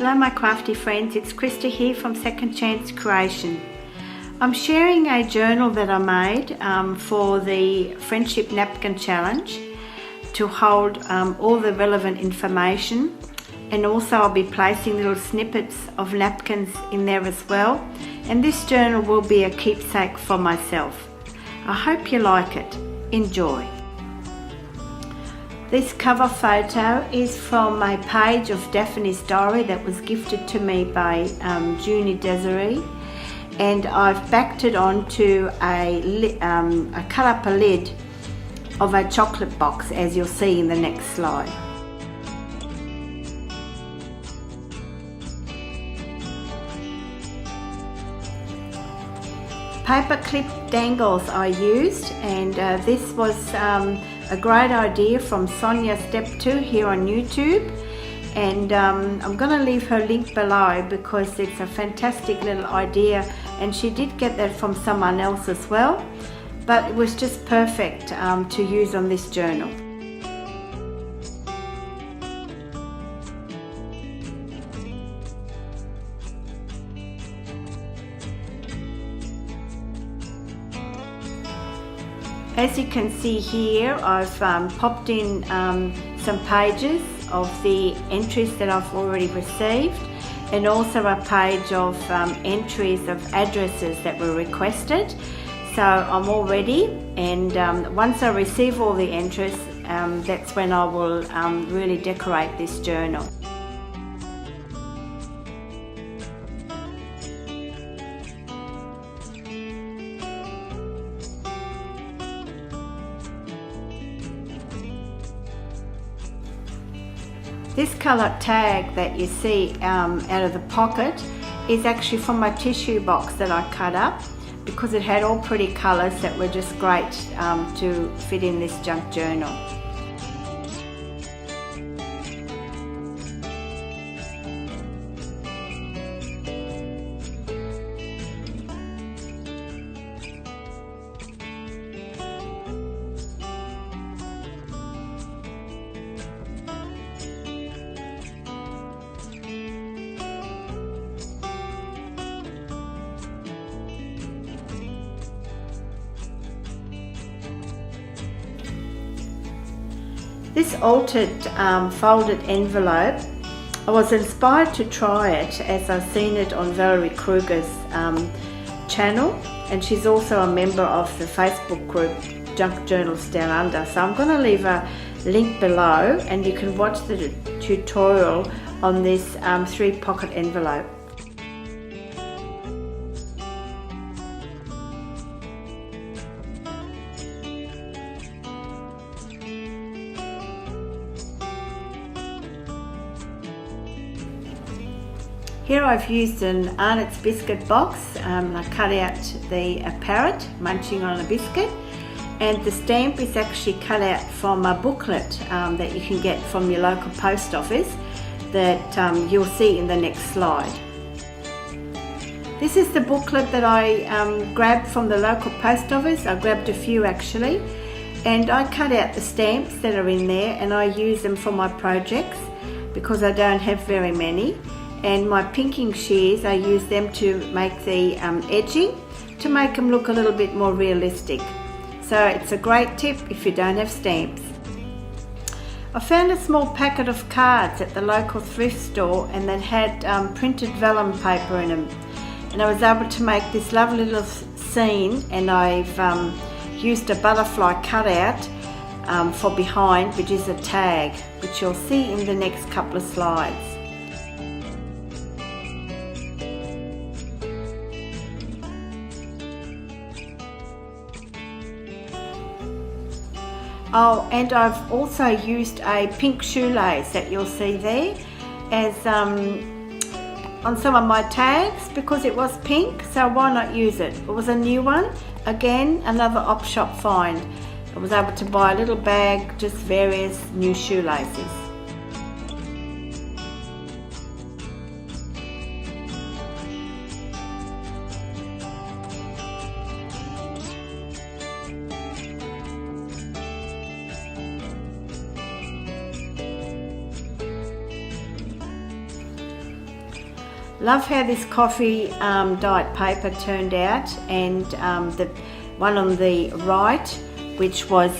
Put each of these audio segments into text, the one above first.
Hello my crafty friends, it's Christa here from Second Chance Creation. I'm sharing a journal that I made for the Friendship Napkin Challenge to hold all the relevant information, and also I'll be placing little snippets of napkins in there as well, and this journal will be a keepsake for myself. I hope you like it. Enjoy. This cover photo is from a page of Daphne's diary that was gifted to me by Juni Desireé, and I've backed it onto a cut-up lid of a chocolate box, as you'll see in the next slide. Paperclip dangles I used, and this was a great idea from Sonya Stepto here on YouTube, and I'm going to leave her link below because it's a fantastic little idea, and she did get that from someone else as well, but it was just perfect to use on this journal. As you can see here, I've popped in some pages of the entries that I've already received, and also a page of entries of addresses that were requested. So I'm all ready, and once I receive all the entries, that's when I will really decorate this journal. This colour tag that you see out of the pocket is actually from my tissue box that I cut up, because it had all pretty colours that were just great to fit in this junk journal. This altered folded envelope, I was inspired to try it as I've seen it on Valerie Kruger's channel, and she's also a member of the Facebook group Junk Journals Down Under. So I'm going to leave a link below, and you can watch the tutorial on this 3-pocket envelope. Here I've used an Arnott's biscuit box. I cut out a parrot munching on a biscuit, and the stamp is actually cut out from a booklet that you can get from your local post office that you'll see in the next slide. This is the booklet that I grabbed from the local post office. I grabbed a few actually, and I cut out the stamps that are in there, and I use them for my projects because I don't have very many. And my pinking shears, I use them to make the edging, to make them look a little bit more realistic. So it's a great tip if you don't have stamps. I found a small packet of cards at the local thrift store, and that had printed vellum paper in them. And I was able to make this lovely little scene, and I've used a butterfly cutout for behind, which is a tag, which you'll see in the next couple of slides. Oh, and I've also used a pink shoelace that you'll see there as on some of my tags, because it was pink, so why not use it? It was a new one. Again, another op shop find. I was able to buy a little bag, just various new shoelaces. Love how this coffee diet paper turned out, and the one on the right, which was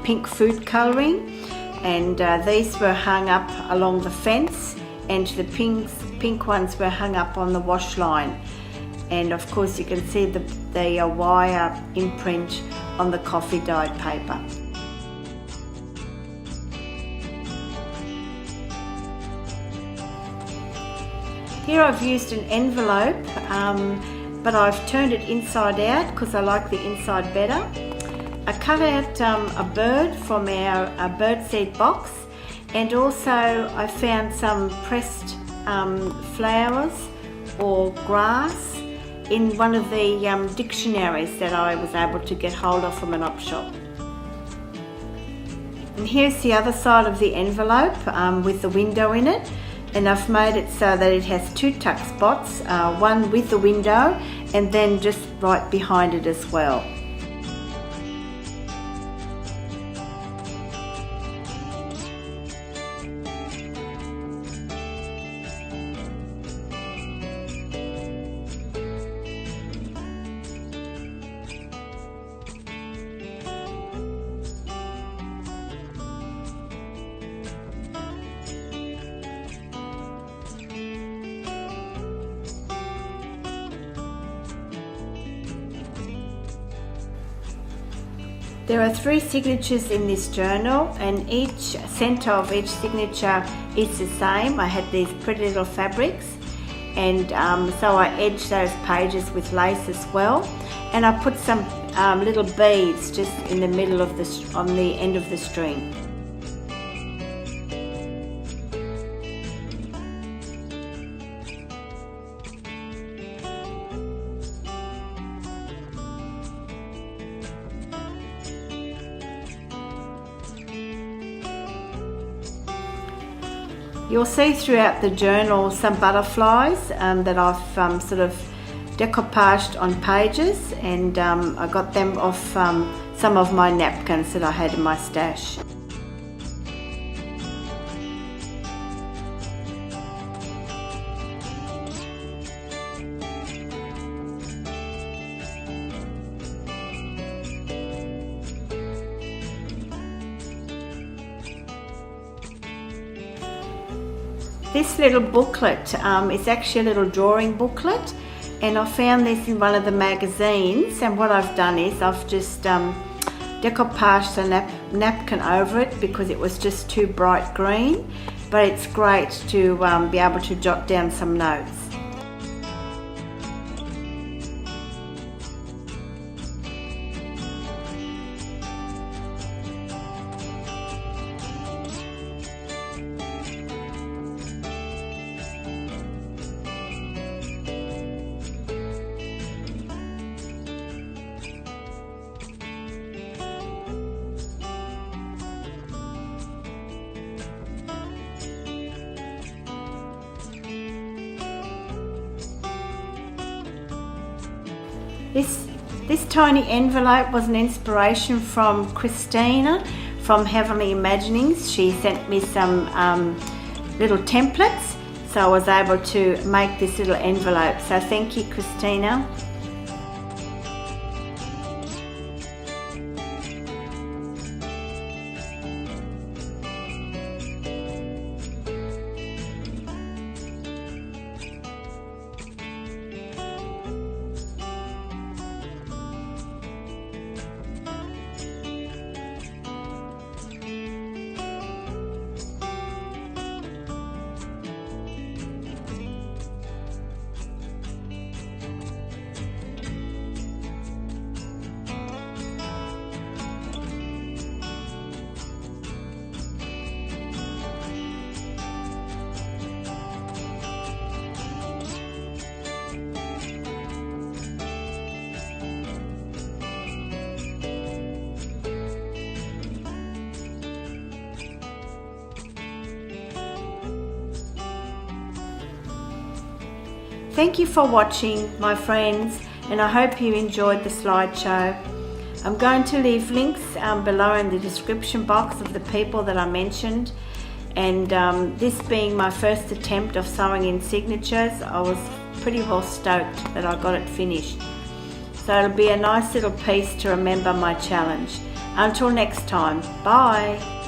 pink food colouring, and these were hung up along the fence, and the pink ones were hung up on the wash line. And of course you can see the wire imprint on the coffee dyed paper. Here I've used an envelope, but I've turned it inside out because I like the inside better. I cut out a bird from our birdseed box, and also I found some pressed flowers or grass in one of the dictionaries that I was able to get hold of from an op shop. And here's the other side of the envelope with the window in it. And I've made it so that it has two tuck spots, one with the window and then just right behind it as well. There are 3 signatures in this journal, and each centre of each signature is the same. I had these pretty little fabrics, and so I edged those pages with lace as well, and I put some little beads just in the middle of on the end of the string. You'll see throughout the journal some butterflies that I've sort of decoupaged on pages, and I got them off some of my napkins that I had in my stash. This little booklet is actually a little drawing booklet, and I found this in one of the magazines, and what I've done is I've just decoupaged the napkin over it because it was just too bright green, but it's great to be able to jot down some notes. This tiny envelope was an inspiration from Christina from Heavenly Imaginings. She sent me some little templates, so I was able to make this little envelope. So thank you, Christina. Thank you for watching, my friends, and I hope you enjoyed the slideshow. I'm going to leave links below in the description box of the people that I mentioned, and this being my first attempt of sewing in signatures, I was pretty well stoked that I got it finished. So it'll be a nice little piece to remember my challenge. Until next time, bye.